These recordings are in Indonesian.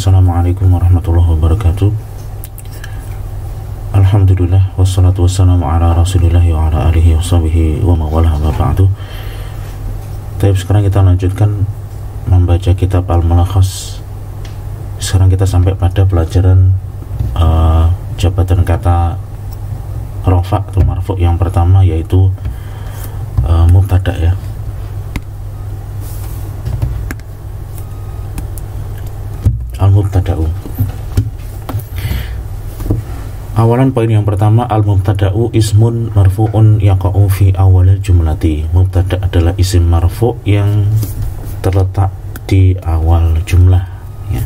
Assalamualaikum warahmatullahi wabarakatuh. Alhamdulillah wassalatu wassalamu ala rasulillah wa ala alihi wa sahbihi wa mawalah wa ba'du. Tapi sekarang kita lanjutkan membaca kitab Al-Mulakhas. Sekarang kita sampai pada pelajaran jabatan kata rafa atau marfu yang pertama, yaitu mubtada ya. Al-mubtada'u. Awalan poin yang pertama, al-mubtada'u ismun marfu'un yaqa'u fi awalil jumlati. Mubtada' adalah isim marfu' yang terletak di awal jumlah ya.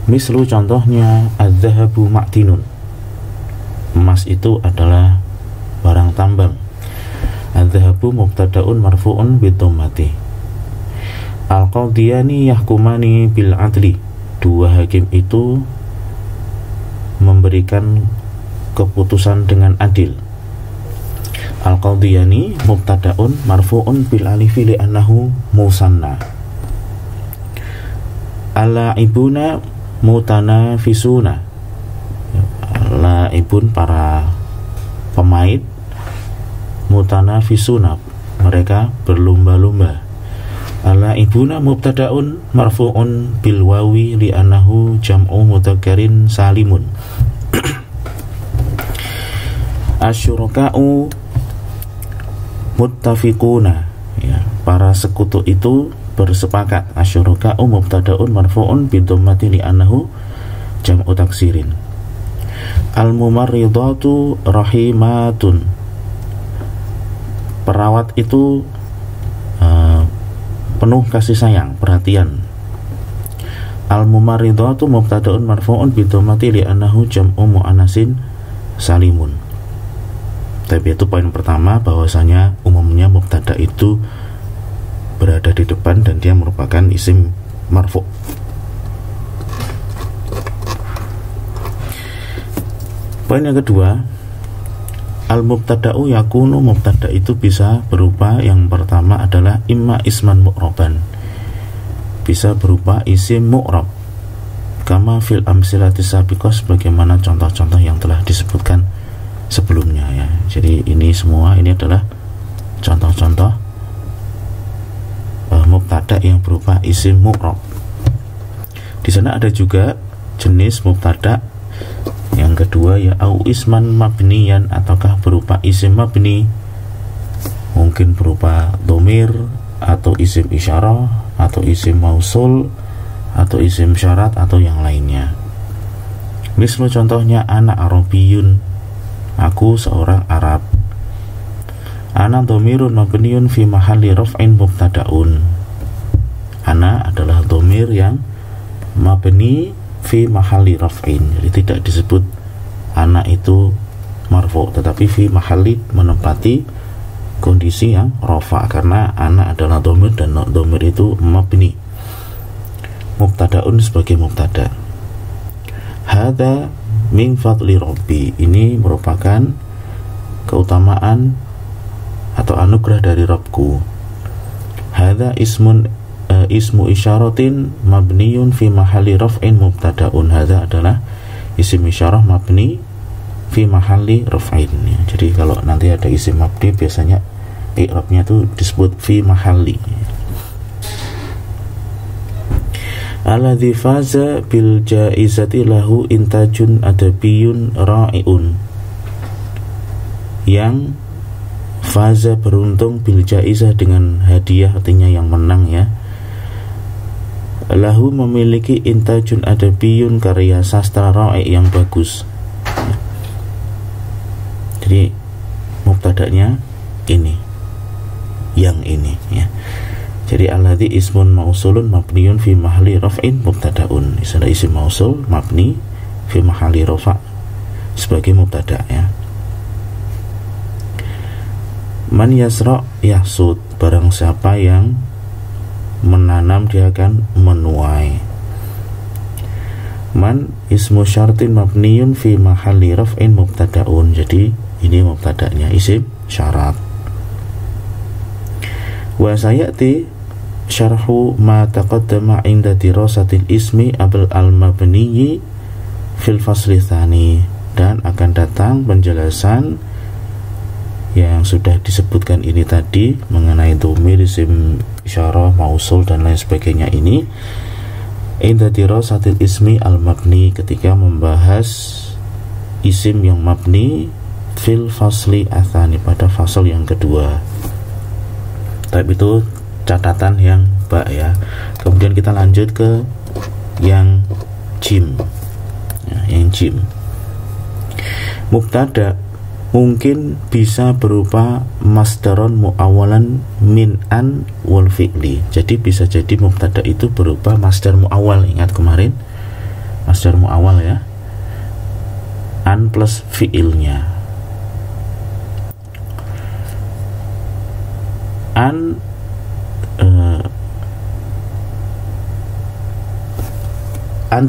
Mislu, contohnya, adz-dzahabu ma'dinun. Emas itu adalah barang tambang. Adz-dzahabu mubtada'un marfu'un bidhammati. Al-qadiyani yahkumani bil adli. Dua hakim itu memberikan keputusan dengan adil. Al-qadiyani mubtada'un marfu'un bil alifi li'annahu musanna. Al-la'ibuna mutanafisuna. La'ibun para pemain, mutanafisuna mereka berlomba-lomba. Al-la'ibuna mubtada'un marfu'un bil wawi li'annahu jam'u mudzakkarin salimun. Asyuraka'u muttafiquna ya, para sekutu itu bersepakat. Asyuraka'u mubtada'un marfu'un bidhammati li'annahu jam'u taksirin. Al-mumarridatu rahimatun. Perawat itu penuh kasih sayang, perhatian. Al-mumarridatu mubtada'un marfu'un bidhammati li'annahu jam'u mu'annasin salimun. Tapi itu poin pertama, bahwasanya umumnya mubtada' itu berada di depan dan dia merupakan isim marfu'. Poin yang kedua, al-mubtada'u yakunu, mubtada' itu bisa berupa, yang pertama adalah imma isman mu'raban, bisa berupa isim mu'rab, kama fil amsilati sabiqah, sebagaimana contoh-contoh yang telah disebutkan sebelumnya ya. Jadi ini semua ini adalah contoh-contoh mubtada' yang berupa isim mu'rab. Di sana ada juga jenis mubtada' yang kedua ya, au isman mabniyan, ataukah berupa isim mabni, mungkin berupa domir atau isim isyarah atau isim mausul atau isim syarat atau yang lainnya. Misal contohnya, ana arabiyun, aku seorang Arab. Ana domirun mabniun fi mahalli raf'in mubtada'un. Ana adalah domir yang mabni fi mahalli raf'in, jadi tidak disebut anak itu marfu, tetapi fi mahalli menempati kondisi yang rafa, karena anak adalah dhamir dan dhamir itu mabni. Mubtada'un sebagai mubtada'. Hadza min fadli rabbi, ini merupakan keutamaan atau anugerah dari Rabbku. Hadza ismu isyaratin mabniyun fi mahalli raf'in mubtada'un. Hadza adalah isim isyarah mabni fi mahalli raf'in ya. Jadi kalau nanti ada isim mabni biasanya i'rabnya itu disebut fi mahalli. Alladzi faza bil jaizati lahu intajun adabiyyun ra'iun. Yang faza beruntung bil jaizah dengan hadiah, artinya yang menang ya. Lahu memiliki intajun adabiyun, karya sastra ra'i yang bagus. Jadi mubtada'nya ini, yang ini ya. Jadi alladzi ismun mausulun mabniyun fi mahalli raf'in mubtada'un. Istilah isim mausul mabni fi mahalli rafa' sebagai mubtada' ya. Man yasra' yahsud, barang siapa yang menanam dia akan menuai. Man ismu syartin mabniyun fi mahalli raf'in mubtada'un. Jadi ini mubtada'nya isim syarat. Wa sayati syarhu ma taqaddama inda dirasatil ismi al-mabniyyi fil fasli tsani, dan akan datang penjelasan yang sudah disebutkan ini tadi mengenai dhamir, isim isyarah, mausul dan lain sebagainya ini inda dirasatil ismi al-mabni, ketika membahas isim yang mabni fil fasli atsani, pada fasal yang kedua. Tapi itu catatan yang bak ya. Kemudian kita lanjut ke yang jim ya, yang jim. Mubtada mungkin bisa berupa masdaron mu'awalan min an wal fi'li. Jadi bisa jadi mubtada itu berupa masdar mu'awal. Ingat kemarin masdar mu'awal ya, an plus fi'ilnya. An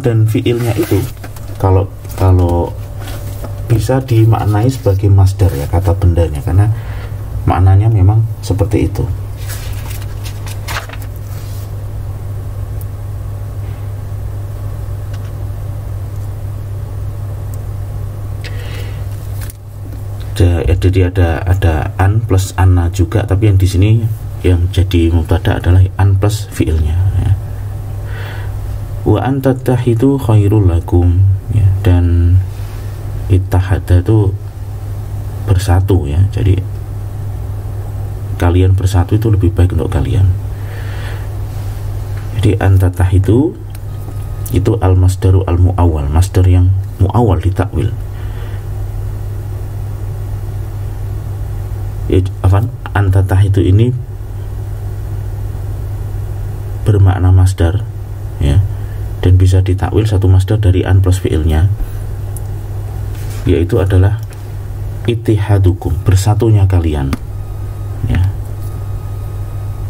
dan fi'ilnya itu kalau bisa dimaknai sebagai masdar ya, kata bendanya, karena maknanya memang seperti itu. Jadi ada an plus anna juga, tapi yang di sini yang jadi mubtada adalah an plus fiilnya ya. Wa antattahidu khairul lakum ya, dan ittahada itu bersatu ya, jadi kalian bersatu itu lebih baik untuk kalian. Jadi antattahidu itu al masdaru al muawwal, masdar yang muawwal ditakwil. Antattahidu ini bermakna masdar ya, dan bisa ditakwil satu masdar dari an plus fiilnya, yaitu adalah ittihadukum, bersatunya kalian ya,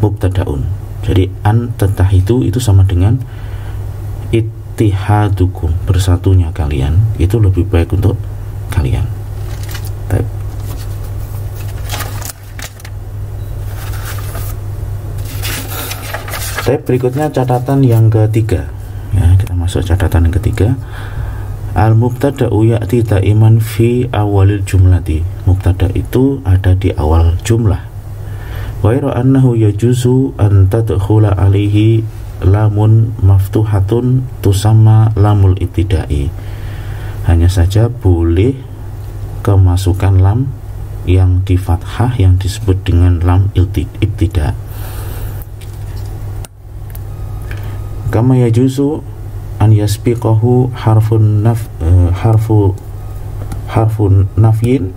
mubtadaun. Jadi an tattahidu itu sama dengan ittihadukum, bersatunya kalian, itu lebih baik untuk kalian. Berikutnya catatan yang ketiga ya, kita masuk catatan yang ketiga. Al-mubtada'u ya'ti ta'iman fi awalil jumlati. Mubtada itu ada di awal jumlah. Wa ira annahu yajuzu an tadkhula alaihi lamun maftuhatun tusamma lamul ibtida'i. Hanya saja boleh kemasukan lam yang di fathah yang disebut dengan lam ibtida'. Kama yajuzu an yasbiqahu harfun nafyin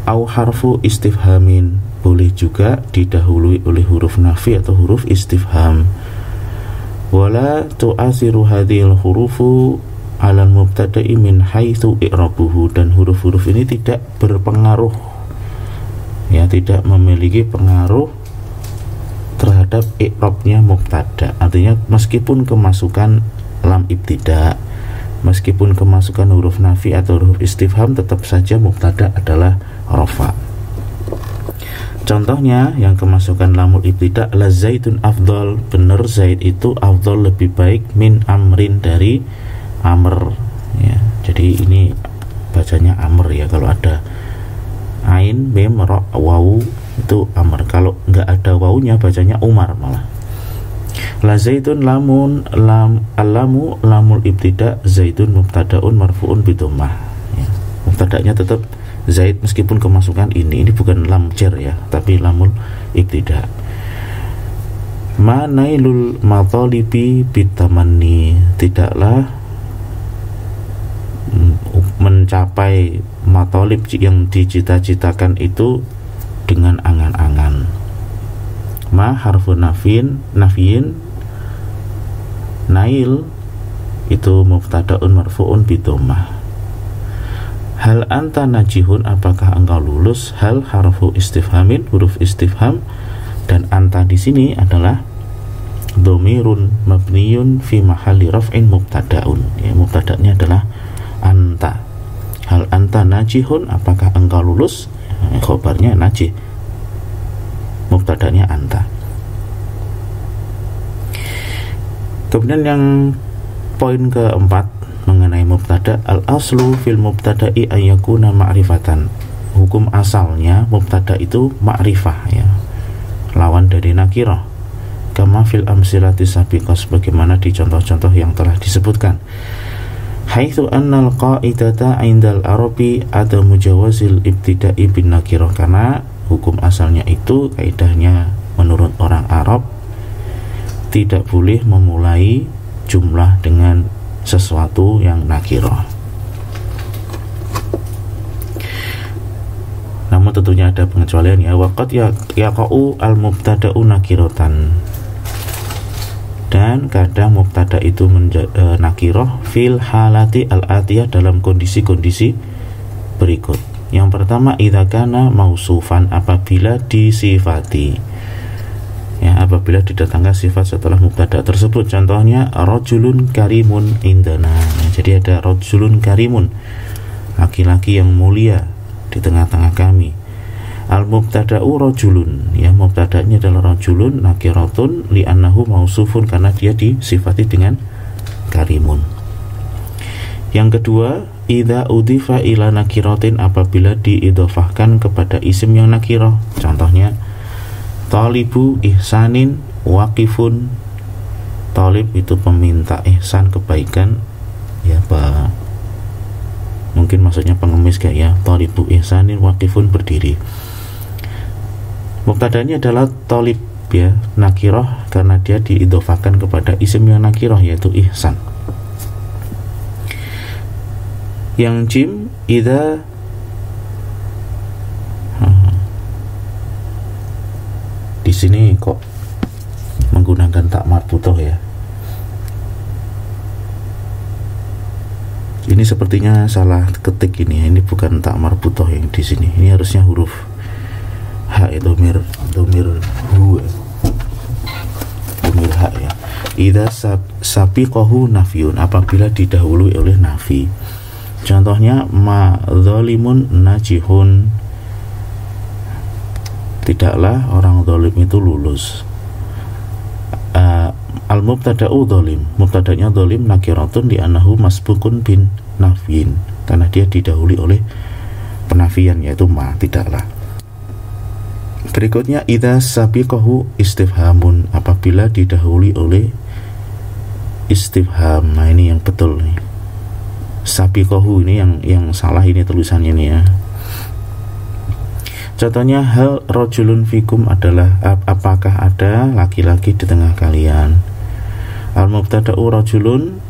au harfu istifhamin. Boleh juga didahului oleh huruf nafi atau huruf istifham. Wala tu'athiru hadhil hurufu 'alal mubtada'i min haitsu i'rabuhu, dan huruf-huruf ini tidak berpengaruh ya, tidak memiliki pengaruh terhadap i'rabnya mubtada. Artinya meskipun kemasukan lam ibtida, meskipun kemasukan huruf nafi atau huruf istifham, tetap saja mubtada adalah rafa. Contohnya yang kemasukan lamul ibtida, la zaidun afdal, benar zaid itu afdal, lebih baik, min amrin, dari amr ya. Jadi ini bacanya amr ya, kalau ada ain, mim, ra, wawu itu amr. Kalau nggak ada wawunya bacanya umar malah. La zaidun lamun alamu lamul ibtida, zaidun mubtadaun marfuun bidomah ya. Mubtadanya tetap zaid meskipun kemasukan ini bukan lam jar ya, tapi lamul ibtida. Ma nailul matalibi bitamanni, tidaklah mencapai matalib yang dicita-citakan itu dengan angan-angan. Ma harfu nafyin, nail itu mubtadaun marfuun bidomah. Hal anta najihun, apakah engkau lulus? Hal harfu istifhamin, huruf istifham, dan anta di sini adalah dhamirun mabniyun fi mahalli raf'in mubtadaun ya, mubtadanya adalah anta. Hal anta najihun, apakah engkau lulus? Khobarnya najih, mubtada mubtada'nya anta. Kemudian yang poin keempat mengenai mubtada, al-aslu fil mubtada'i ayyakuna ma'rifatan. Hukum asalnya mubtada itu ma'rifah, ya, lawan dari nakirah, kama fil amsilati sabiqah, sebagaimana di contoh-contoh yang telah disebutkan. Haitsu annal qa'idata 'indal arabi ada mujawazil ibtida'i bin nakirah, karena hukum asalnya itu kaidahnya menurut orang Arab tidak boleh memulai jumlah dengan sesuatu yang nakirah. Namun tentunya ada pengecualian, ya. Waqad yaqa'u al-mubtada'u nakiratan, dan kadang mubtada itu nakirah fil halati al-atiyah, dalam kondisi-kondisi berikut. Yang pertama, idza kana mausufan, apabila disifati, ya, apabila didatangkan sifat setelah mubtada tersebut. Contohnya rajulun karimun indana. Nah, jadi ada rajulun karimun, laki-laki yang mulia di tengah-tengah kami. Al mubtada'u rajulun, ya, mubtada'nya adalah rajulun nakiratun li'annahu mausufun, karena dia disifati dengan karimun. Yang kedua, idza udhifa ila nakiratin, apabila diidhofahkan kepada isim yang nakirah. Contohnya talibu ihsanin waqifun. Talib itu peminta ihsan, kebaikan, ya, mungkin maksudnya pengemis, kayak, ya, talibu ihsanin waqifun, berdiri. Mubtadanya adalah talib, ya, nakirah, karena dia diidhofahkan kepada isim yang nakirah, yaitu ihsan. Yang jim, idza di sini kok menggunakan tak marbutoh, ya. Ini sepertinya salah ketik ini. Ini bukan tak marbutoh yang di sini. Ini harusnya huruf H, itu domir hu, domir H, ya. Idza sabiqahu nafyun, apabila didahului oleh nafi. Contohnya ma dzalimun najihun, tidaklah orang zalim itu lulus. Al mubtada'u zalim, mubtada'nya zalim nakiratun di annahu masbukun bin nafyin, karena dia didahului oleh penafian, yaitu ma, tidaklah. Berikutnya idza sabiqahu istifhamun, apabila didahului oleh istifham. Nah, ini yang betul nih. Sabiqahu ini yang salah, ini tulisannya nih, ya. Contohnya hal rajulun fikum, adalah apakah ada laki-laki di tengah kalian. Al mubtada'u rajulun,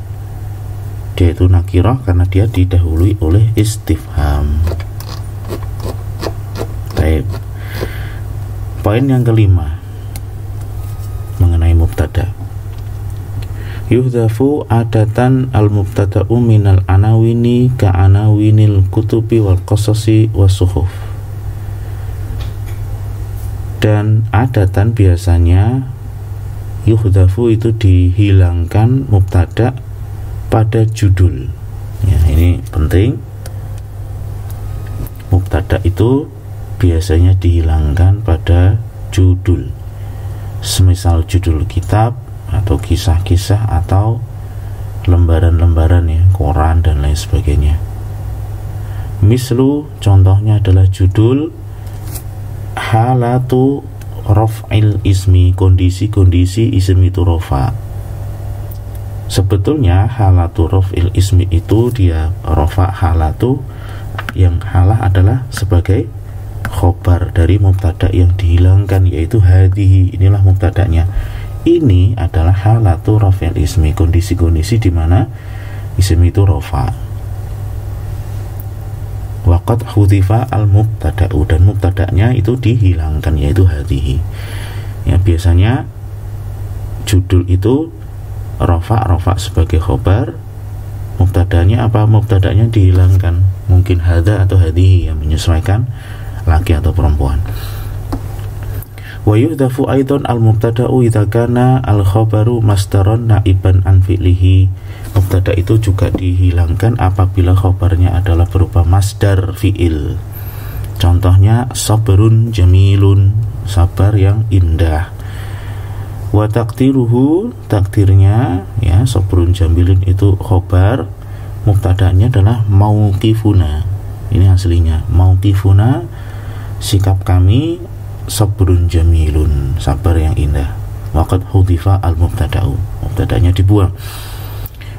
dia itu nakirah karena dia didahului oleh istifham. Baik. Poin yang kelima mengenai mubtada. Yuhdhafu adatan al mubtada'u minal anawini ka anawinil kutubi wal qasasi wasuhuf. Dan adatan biasanya yuhdhafu itu dihilangkan mubtada pada judul, ya, ini penting. Mubtada itu biasanya dihilangkan pada judul, semisal judul kitab atau kisah-kisah atau lembaran-lembaran, ya, koran dan lain sebagainya. Mislu, contohnya adalah judul halatu raf'il ismi, kondisi-kondisi isim itu rafa. Sebetulnya halatu raf'il ismi itu dia rafa halatu, yang halah adalah sebagai khobar dari mubtada yang dihilangkan, yaitu hadhihi. Inilah mubtadanya. Ini adalah halatu raf'il ismi, kondisi-kondisi di mana isim itu rafa. Waqad hudhifa al mubtada'u, dan mubtada'nya itu dihilangkan, yaitu hadhihi. Ya, biasanya judul itu rafa sebagai khobar, mubtada'nya apa? Mubtada'nya dihilangkan, mungkin hadza atau hadhihi, yang menyesuaikan laki atau perempuan. Wa yuhdhafu aidan al mubtada'u idza kana al khabaru masdaron naiban an fi'lihi. Mubtada itu juga dihilangkan apabila khabarnya adalah berupa masdar fi'il. Contohnya sabrun jamilun. sabar yang indah. Wa takdiruhu, takdirnya ya sabrun jamilun itu khobar, mubtada'nya adalah mauqifuna. Ini aslinya mauqifuna, sikap kami, sabrun jamilun, sabar yang indah. Waqad hudifa al-mubtada'u, mubtada'nya dibuang.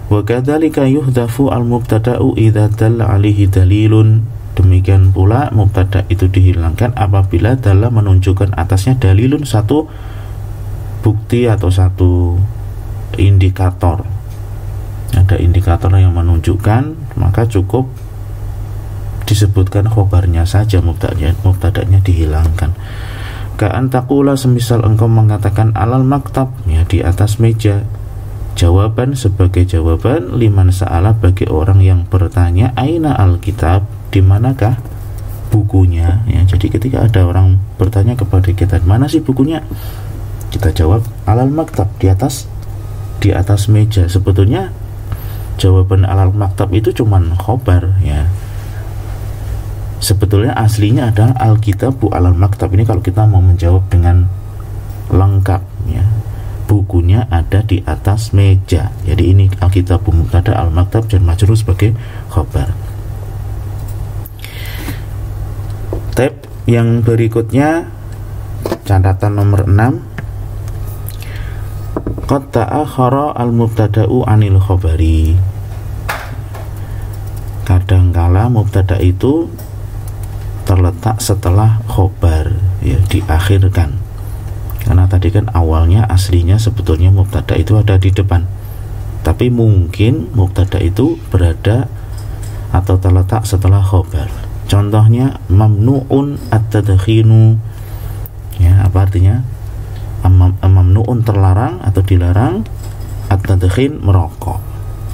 Wa kadzalika yuhdhafu al-mubtada'u idza dalla 'alaihi dalilun. Demikian pula mubtada' itu dihilangkan apabila dalla menunjukkan atasnya dalilun, satu bukti atau satu indikator. Ada indikator yang menunjukkan, maka cukup disebutkan khobarnya saja, mubtada'nya dihilangkan. Ka'an taqula, semisal engkau mengatakan alal maktab, ya di atas meja. Jawaban sebagai jawaban liman sa'ala, bagi orang yang bertanya, aina alkitab, di manakah bukunya, ya. Jadi ketika ada orang bertanya kepada kita, mana sih bukunya, kita jawab alal maktab, di atas meja. Sebetulnya jawaban alal maktab itu cuman khobar, ya. Sebetulnya aslinya adalah alkitabu alal maktab. Ini kalau kita mau menjawab dengan lengkap, ya, bukunya ada di atas meja. Jadi ini alkitabu mubtada, al maktab dan majrur sebagai khobar. Tab yang berikutnya, catatan nomor 6, qad ta'akhara al mubtada'u anil khabari. Kadangkala mubtada itu terletak setelah khobar, ya, diakhirkan. Karena tadi kan awalnya aslinya sebetulnya mubtada itu ada di depan, tapi mungkin mubtada itu berada atau terletak setelah khobar. Contohnya mamnu'un at-tadkhinu, ya, apa artinya? Mamnu'un terlarang atau dilarang, at-tadkhin merokok,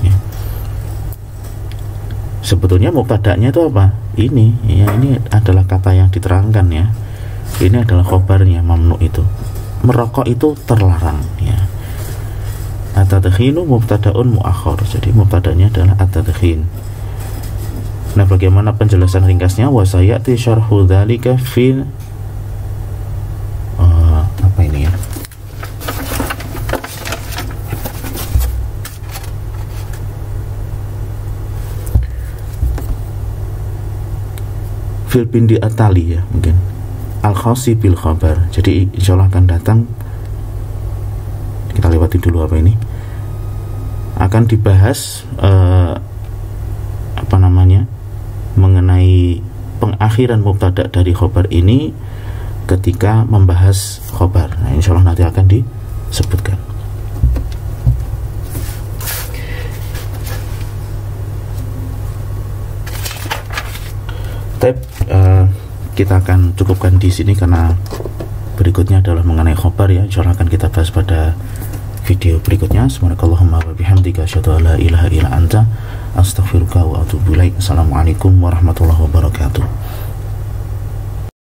ya. Sebetulnya mubtada'nya itu apa? Ini, ya, ini adalah kata yang diterangkan, ya. Ini adalah khobarnya, mamnu' itu. Merokok itu terlarang, ya. At-tadkhinu mubtada'un muakhar. Jadi mubtada'nya adalah at-tadkhin. Nah, bagaimana penjelasan ringkasnya? Wa sayati syarhu dzalika fil apa ini, ya? Fil bindi atali, ya, mungkin al-khasi bil khabar. Jadi insyaallah akan datang, kita lewati dulu apa ini, akan dibahas apa namanya, mengenai pengakhiran mubtada dari khabar ini ketika membahas khabar. Nah, insyaallah nanti akan disebutkan. Kita akan cukupkan di sini karena berikutnya adalah mengenai khobar, ya. Insyaallah akan kita bahas pada video berikutnya. Subhanakallahumma wa bihamdika asyhadu an la ilaha illa anta astaghfiruka wa atubu ilaik. Assalamualaikum warahmatullahi wabarakatuh.